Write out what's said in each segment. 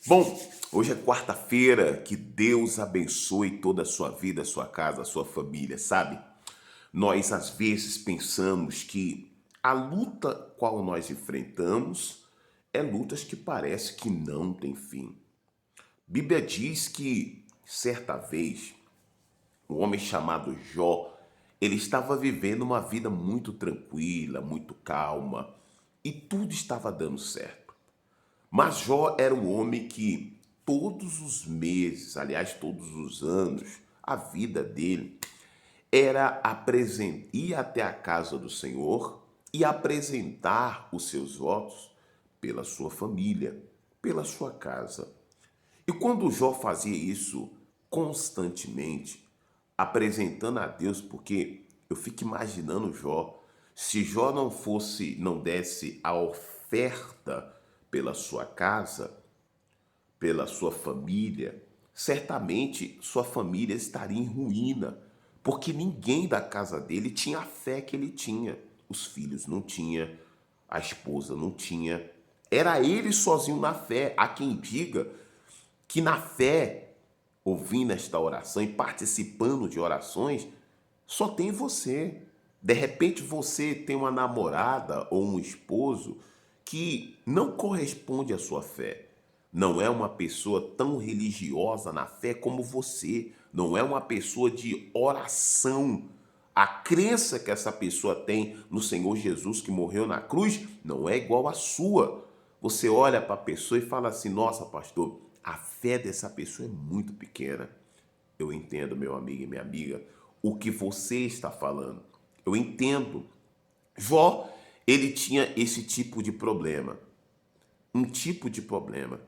Bom, hoje é quarta-feira, que Deus abençoe toda a sua vida, a sua casa, a sua família, sabe? Nós às vezes pensamos que a luta qual nós enfrentamos é lutas que parece que não tem fim. Bíblia diz que certa vez um homem chamado Jó, ele estava vivendo uma vida muito tranquila, muito calma, e tudo estava dando certo. Mas Jó era um homem que todos os meses, aliás, todos os anos, a vida dele era ir até a casa do Senhor e apresentar os seus votos pela sua família, pela sua casa. E quando Jó fazia isso constantemente, apresentando a Deus, porque eu fico imaginando Jó, se Jó não desse a oferta pela sua casa, pela sua família, certamente sua família estaria em ruína, porque ninguém da casa dele tinha a fé que ele tinha. Os filhos não tinha, a esposa não tinha. Era ele sozinho na fé. Há quem diga que na fé, ouvindo esta oração e participando de orações, só tem você. De repente você tem uma namorada ou um esposo que não corresponde à sua fé. Não é uma pessoa tão religiosa na fé como você. Não é uma pessoa de oração. A crença que essa pessoa tem no Senhor Jesus que morreu na cruz não é igual à sua. Você olha para a pessoa e fala assim: nossa, pastor, a fé dessa pessoa é muito pequena. Eu entendo, meu amigo e minha amiga, o que você está falando. Eu entendo. Jó, ele tinha esse tipo de problema. Um tipo de problema.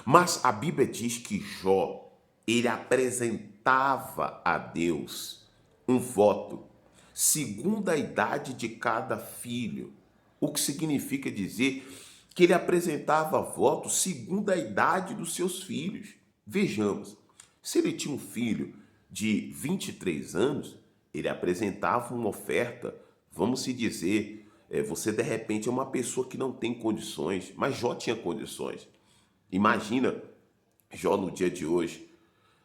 Mas a Bíblia diz que Jó, ele apresentava a Deus um voto segundo a idade de cada filho. O que significa dizer que ele apresentava voto segundo a idade dos seus filhos. Vejamos, se ele tinha um filho de 23 anos, ele apresentava uma oferta, vamos se dizer, você de repente é uma pessoa que não tem condições, mas Jó tinha condições. Imagina, Jó no dia de hoje,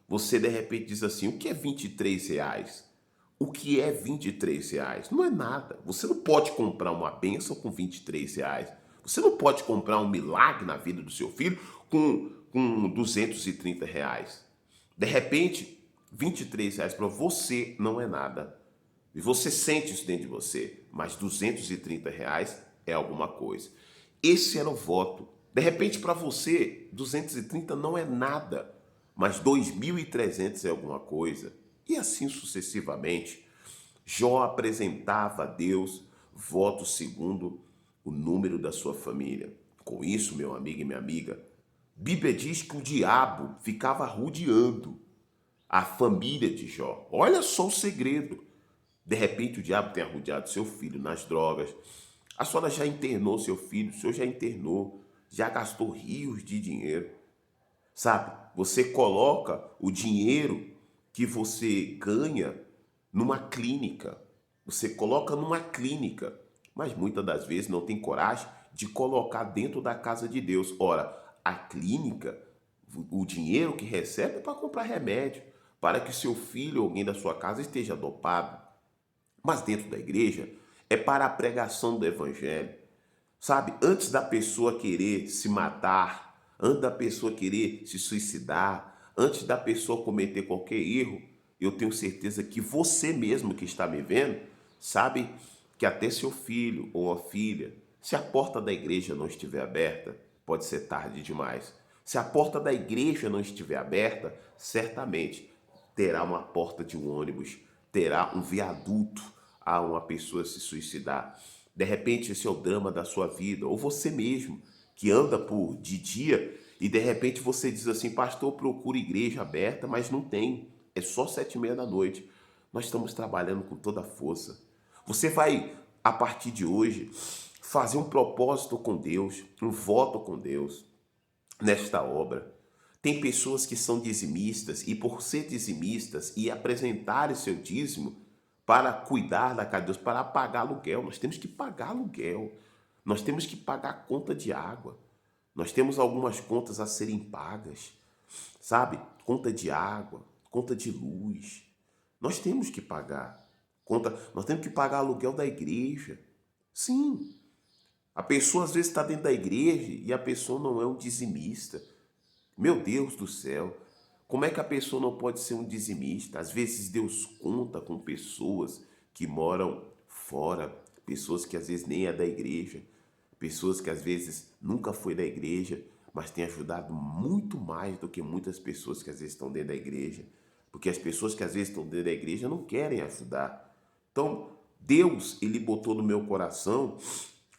você de repente diz assim: o que é R$ 23? O que é R$ 23? Não é nada. Você não pode comprar uma bênção com R$ 23. Você não pode comprar um milagre na vida do seu filho com R$ 230. De repente, R$ 23 para você não é nada. E você sente isso dentro de você, mas R$ 230 é alguma coisa. Esse era o voto. De repente, para você, 230 não é nada, mas 2.300 é alguma coisa. E assim sucessivamente. Jó apresentava a Deus votos segundo o número da sua família. Com isso, meu amigo e minha amiga, Bíblia diz que o diabo ficava rodeando a família de Jó. Olha só o segredo. De repente o diabo tem arrodeado seu filho nas drogas. A senhora já internou seu filho, o senhor já internou, já gastou rios de dinheiro. Sabe? Você coloca o dinheiro que você ganha numa clínica. Você coloca numa clínica, mas muitas das vezes não tem coragem de colocar dentro da casa de Deus. Ora, a clínica, o dinheiro que recebe é para comprar remédio, para que seu filho ou alguém da sua casa esteja dopado. Mas dentro da igreja é para a pregação do evangelho. Sabe, antes da pessoa querer se matar, antes da pessoa querer se suicidar, antes da pessoa cometer qualquer erro, eu tenho certeza que você mesmo que está me vendo, sabe que até seu filho ou a filha, se a porta da igreja não estiver aberta, pode ser tarde demais. Se a porta da igreja não estiver aberta, certamente terá uma porta de um ônibus, terá um viaduto a uma pessoa se suicidar. De repente, esse é o drama da sua vida, ou você mesmo, que anda por de dia e de repente você diz assim: pastor, procura igreja aberta, mas não tem, é só 7h30 da noite. Nós estamos trabalhando com toda a força. Você vai, a partir de hoje, fazer um propósito com Deus, um voto com Deus nesta obra. Tem pessoas que são dizimistas e por ser dizimistas e apresentarem seu dízimo para cuidar da casa de Deus, para pagar aluguel. Nós temos que pagar aluguel. Nós temos que pagar a conta de água. Nós temos algumas contas a serem pagas, sabe? Conta de água, conta de luz. Nós temos que pagar. Nós temos que pagar aluguel da igreja. Sim. A pessoa às vezes está dentro da igreja e a pessoa não é um dizimista. Meu Deus do céu. Como é que a pessoa não pode ser um dizimista? Às vezes Deus conta com pessoas que moram fora, pessoas que às vezes nem é da igreja, pessoas que às vezes nunca foi da igreja, mas tem ajudado muito mais do que muitas pessoas que às vezes estão dentro da igreja, porque as pessoas que às vezes estão dentro da igreja não querem ajudar. Então, Deus, ele botou no meu coração,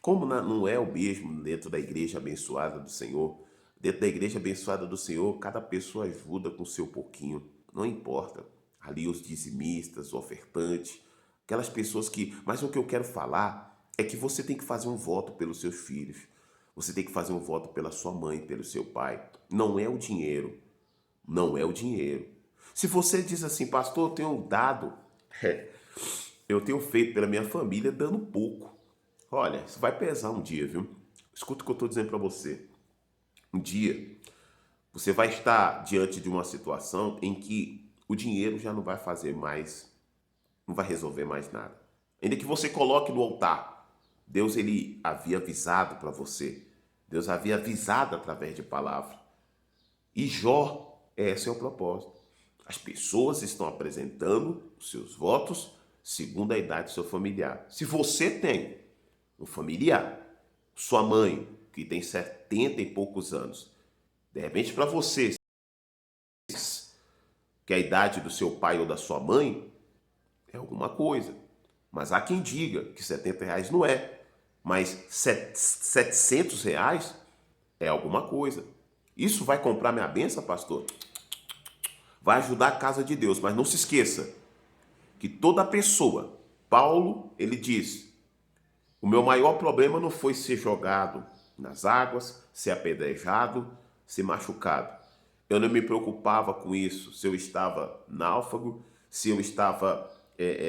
como não é o mesmo dentro da igreja abençoada do Senhor. Dentro da igreja abençoada do Senhor, cada pessoa ajuda com o seu pouquinho, não importa. Ali os dizimistas, o ofertante, aquelas pessoas que... Mas o que eu quero falar é que você tem que fazer um voto pelos seus filhos. Você tem que fazer um voto pela sua mãe, pelo seu pai. Não é o dinheiro. Não é o dinheiro. Se você diz assim, pastor, eu tenho dado, eu tenho feito pela minha família dando pouco. Olha, isso vai pesar um dia, viu? Escuta o que eu estou dizendo para você. Um dia, você vai estar diante de uma situação em que o dinheiro já não vai fazer mais, não vai resolver mais nada. Ainda que você coloque no altar, Deus ele havia avisado para você. Deus havia avisado através de palavra. E Jó, esse é o propósito. As pessoas estão apresentando os seus votos segundo a idade do seu familiar. Se você tem um familiar, sua mãe, que tem 70 e poucos anos, de repente para você, que a idade do seu pai ou da sua mãe é alguma coisa. Mas há quem diga que R$ 70 não é. Mas R$ 700 é alguma coisa. Isso vai comprar minha benção, pastor? Vai ajudar a casa de Deus. Mas não se esqueça que toda pessoa, Paulo, ele diz, o meu maior problema não foi ser jogado nas águas, ser apedrejado, ser machucado. Eu não me preocupava com isso, se eu estava náufrago, se eu estava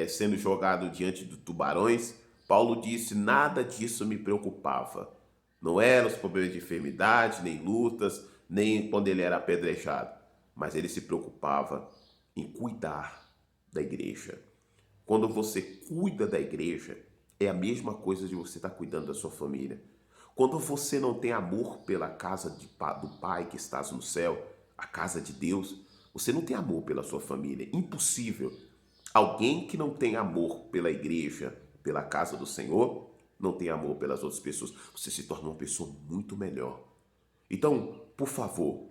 sendo jogado diante de tubarões. Paulo disse, nada disso me preocupava. Não eram os problemas de enfermidade, nem lutas, nem quando ele era apedrejado. Mas ele se preocupava em cuidar da igreja. Quando você cuida da igreja, é a mesma coisa de você estar cuidando da sua família. Quando você não tem amor pela casa do Pai que estás no céu, a casa de Deus, você não tem amor pela sua família. Impossível. Alguém que não tem amor pela igreja, pela casa do Senhor, não tem amor pelas outras pessoas. Você se torna uma pessoa muito melhor. Então, por favor,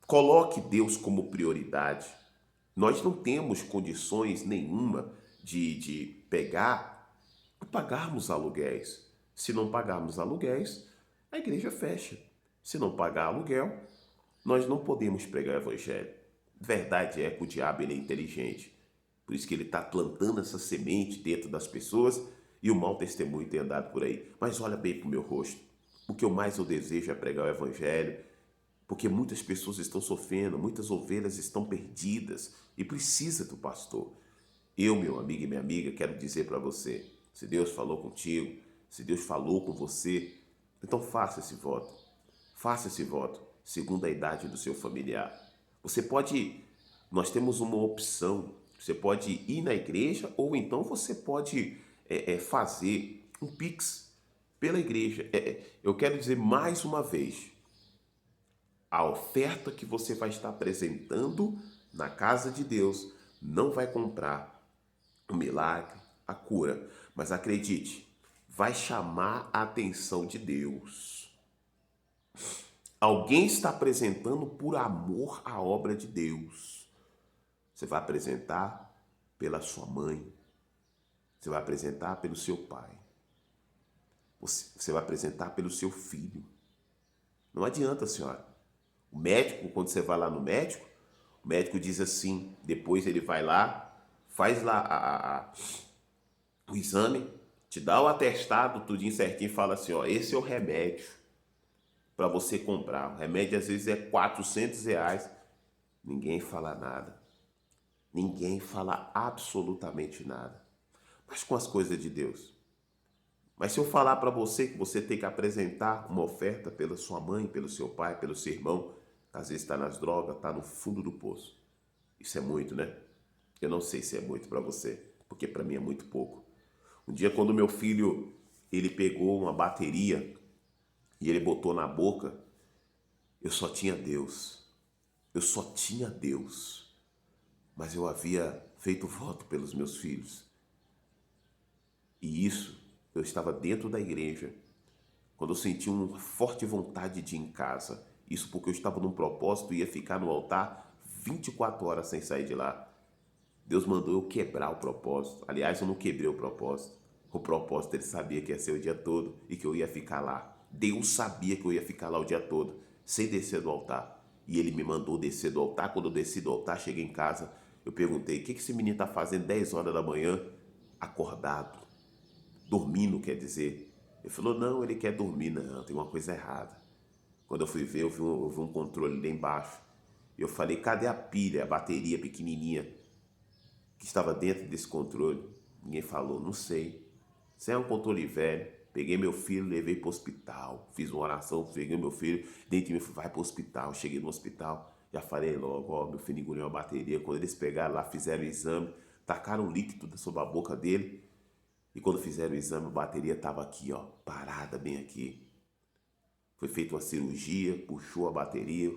coloque Deus como prioridade. Nós não temos condições nenhuma de pegar e pagarmos aluguéis. Se não pagarmos aluguéis, a igreja fecha. Se não pagar aluguel, nós não podemos pregar o evangelho. Verdade é que o diabo ele é inteligente. Por isso que ele está plantando essa semente dentro das pessoas e o mau testemunho tem andado por aí. Mas olha bem para o meu rosto. O que eu mais eu desejo é pregar o evangelho, porque muitas pessoas estão sofrendo, muitas ovelhas estão perdidas e precisa do pastor. Eu, meu amigo e minha amiga, quero dizer para você, se Deus falou contigo, se Deus falou com você, então faça esse voto. Faça esse voto, segundo a idade do seu familiar. Você pode, nós temos uma opção, você pode ir na igreja ou então você pode fazer um Pix pela igreja. Eu quero dizer mais uma vez, a oferta que você vai estar apresentando na casa de Deus não vai comprar o milagre, a cura, mas acredite, vai chamar a atenção de Deus. Alguém está apresentando por amor a obra de Deus. Você vai apresentar pela sua mãe, você vai apresentar pelo seu pai, você vai apresentar pelo seu filho. Não adianta, senhora. O médico, quando você vai lá no médico, o médico diz assim, depois ele vai lá, faz lá o exame, te dá o atestado, tudinho certinho, e fala assim, ó, esse é o remédio para você comprar. O remédio às vezes é R$ 400. Ninguém fala nada. Ninguém fala absolutamente nada. Mas com as coisas de Deus, Mas se eu falar para você que você tem que apresentar uma oferta pela sua mãe, pelo seu pai, pelo seu irmão, às vezes está nas drogas, está no fundo do poço. Isso é muito, né? Eu não sei se é muito para você, porque para mim é muito pouco. Um dia quando meu filho, ele pegou uma bateria e ele botou na boca, eu só tinha Deus. Eu só tinha Deus. Mas eu havia feito voto pelos meus filhos. E isso, eu estava dentro da igreja, quando eu senti uma forte vontade de ir em casa. Isso porque eu estava num propósito e ia ficar no altar 24 horas sem sair de lá. Deus mandou eu quebrar o propósito. Aliás, eu não quebrei o propósito. O propósito ele sabia que ia ser o dia todo e que eu ia ficar lá. Deus sabia que eu ia ficar lá o dia todo, sem descer do altar. E ele me mandou descer do altar. Quando eu desci do altar, cheguei em casa, eu perguntei, o que esse menino está fazendo 10 horas da manhã, acordado, dormindo, quer dizer. Ele falou, não, ele quer dormir. Não, tem uma coisa errada. Quando eu fui ver, eu vi um controle lá embaixo. Eu falei, cadê a pilha, a bateria pequenininha que estava dentro desse controle? Ninguém falou, não sei. Isso é um controle velho. Peguei meu filho, levei para o hospital. Fiz uma oração, peguei meu filho, dentro de mim, falei, vai para o hospital. Cheguei no hospital, já falei logo, ó, meu filho engoliu uma bateria. Quando eles pegaram lá, fizeram o exame, tacaram um líquido sobre a boca dele. E quando fizeram o exame, a bateria estava aqui, ó, parada bem aqui. Foi feita uma cirurgia, puxou a bateria.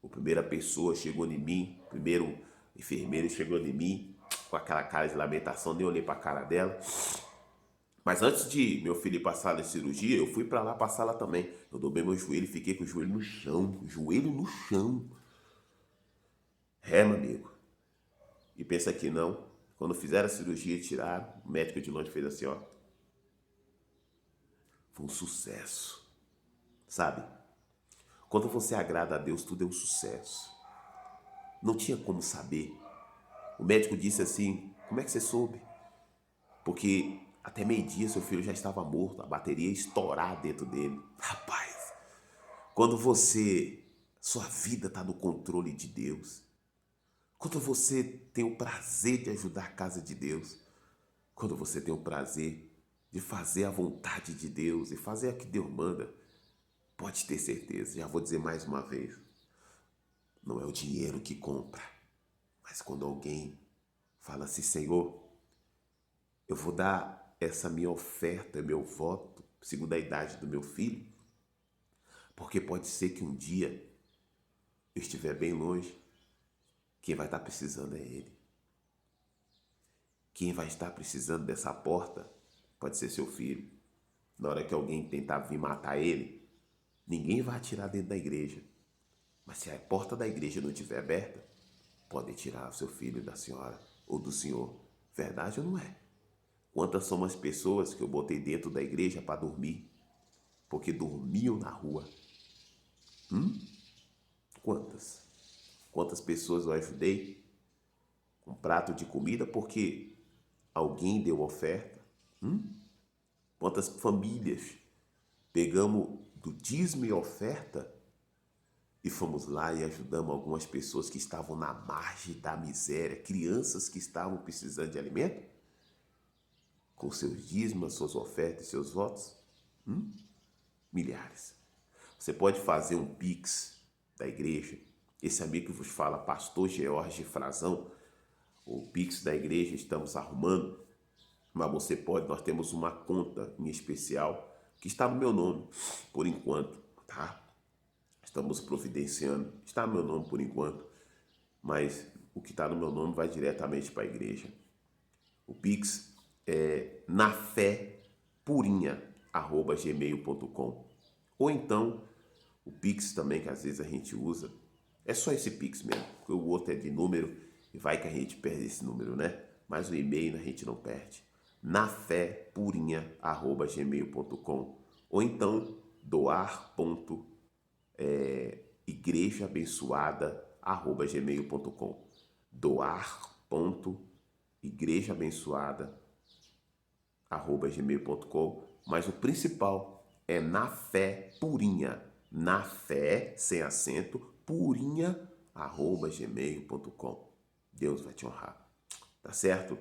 A primeira pessoa chegou em mim, o primeiro enfermeiro chegou em mim, com aquela cara de lamentação, nem olhei para a cara dela. Mas antes de meu filho ir para a sala de cirurgia, eu fui para lá para a sala também. Eu dobrei meu joelho e fiquei com o joelho no chão. Joelho no chão. É, meu amigo. E pensa que não. Quando fizeram a cirurgia, tiraram. O médico de longe fez assim, ó. Foi um sucesso. Sabe? Quando você agrada a Deus, tudo é um sucesso. Não tinha como saber. O médico disse assim, como é que você soube? Porque até meio-dia seu filho já estava morto, a bateria ia estourar dentro dele. Rapaz, quando sua vida está no controle de Deus, quando você tem o prazer de ajudar a casa de Deus, quando você tem o prazer de fazer a vontade de Deus e fazer o que Deus manda, pode ter certeza, já vou dizer mais uma vez, não é o dinheiro que compra, mas quando alguém fala assim, Senhor, eu vou dar essa minha oferta, meu voto, segundo a idade do meu filho, porque pode ser que um dia eu estiver bem longe, quem vai estar precisando é ele. Quem vai estar precisando dessa porta pode ser seu filho. Na hora que alguém tentar vir matar ele, ninguém vai atirar dentro da igreja. Mas se a porta da igreja não estiver aberta, podem tirar o seu filho da senhora ou do senhor. Verdade ou não é? Quantas são as pessoas que eu botei dentro da igreja para dormir, porque dormiam na rua? Quantas? Quantas pessoas eu ajudei com um prato de comida porque alguém deu oferta? Quantas famílias pegamos do dízimo e oferta e fomos lá e ajudamos algumas pessoas que estavam na margem da miséria, crianças que estavam precisando de alimento? Com seus dízimos, suas ofertas e seus votos? Milhares. Você pode fazer um Pix da igreja. Esse amigo que vos fala, pastor George Frazão, o Pix da igreja estamos arrumando, mas você pode, nós temos uma conta em especial que está no meu nome, por enquanto, tá? Estamos providenciando, está no meu nome por enquanto, mas o que está no meu nome vai diretamente para a igreja. O Pix é nafépurinha@gmail.com. Ou então, o Pix também, que às vezes a gente usa, é só esse Pix mesmo, porque o outro é de número e vai que a gente perde esse número, né? Mas o e-mail a gente não perde. nafépurinha@gmail.com. Ou então, doar.igrejaabençoada@gmail.com. doar.igrejaabençoada@gmail.com. Mas o principal é na fé purinha. Na fé, sem acento, purinha@gmail.com. Deus vai te honrar. Tá certo?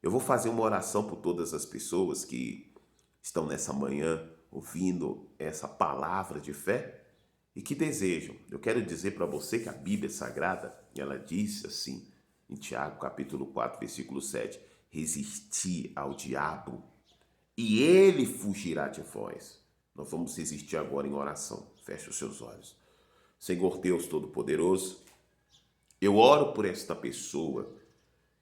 Eu vou fazer uma oração por todas as pessoas que estão nessa manhã ouvindo essa palavra de fé e que desejam. Eu quero dizer para você que a Bíblia Sagrada, ela diz assim, em Tiago, capítulo 4, versículo 7, resistir ao diabo e ele fugirá de vós. Nós vamos resistir agora em oração. Feche os seus olhos. Senhor Deus Todo-Poderoso, eu oro por esta pessoa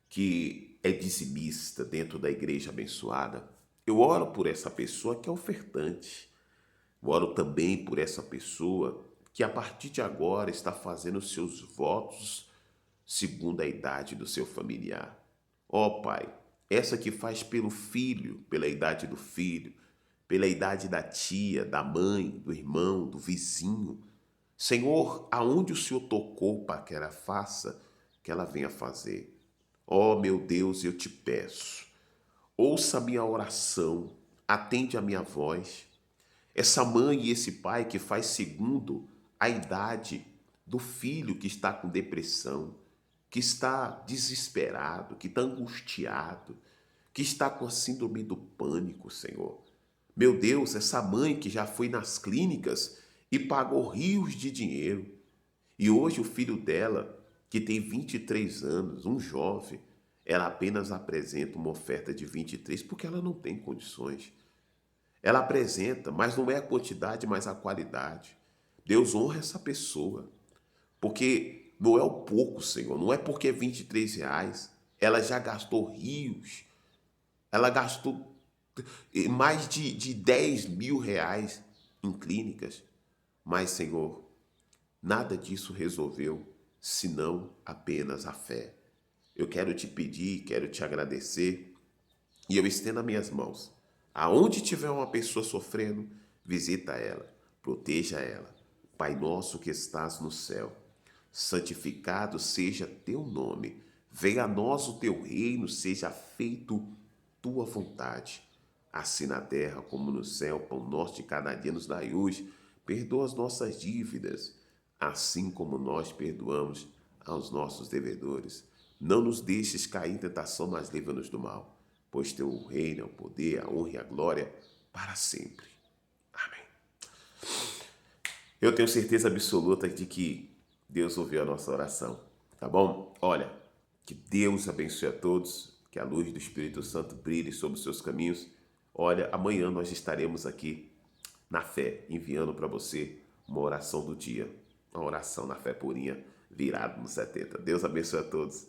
que é dizimista dentro da igreja abençoada. Eu oro por essa pessoa que é ofertante. Eu oro também por essa pessoa que a partir de agora está fazendo seus votos segundo a idade do seu familiar. Ó Pai, essa que faz pelo filho, pela idade do filho, pela idade da tia, da mãe, do irmão, do vizinho. Senhor, aonde o Senhor tocou para que ela faça, que ela venha fazer. Ó meu Deus, eu te peço, ouça a minha oração, atende a minha voz. Essa mãe e esse pai que faz segundo a idade do filho que está com depressão, que está desesperado, que está angustiado, que está com a síndrome do pânico, Senhor. Meu Deus, essa mãe que já foi nas clínicas e pagou rios de dinheiro, e hoje o filho dela, que tem 23 anos, um jovem, ela apenas apresenta uma oferta de 23 porque ela não tem condições. Ela apresenta, mas não é a quantidade, mas a qualidade. Deus honra essa pessoa, porque não é o pouco, Senhor, não é porque é 23 reais. Ela já gastou rios, ela gastou mais de 10 mil reais em clínicas. Mas, Senhor, nada disso resolveu, senão apenas a fé. Eu quero te pedir, quero te agradecer e eu estendo as minhas mãos. Aonde tiver uma pessoa sofrendo, visita ela, proteja ela. Pai nosso que estás no céu, santificado seja teu nome. Venha a nós o teu reino, seja feito tua vontade. Assim na terra como no céu, pão nosso de cada dia nos dai hoje. Perdoa as nossas dívidas, assim como nós perdoamos aos nossos devedores. Não nos deixes cair em tentação, mas livra-nos do mal. Pois teu reino é o poder, a honra e a glória para sempre. Amém. Eu tenho certeza absoluta de que Deus ouviu a nossa oração, tá bom? Olha, que Deus abençoe a todos, que a luz do Espírito Santo brilhe sobre os seus caminhos. Olha, amanhã nós estaremos aqui na fé, enviando para você uma oração do dia, uma oração na fé purinha, virado no 70. Deus abençoe a todos.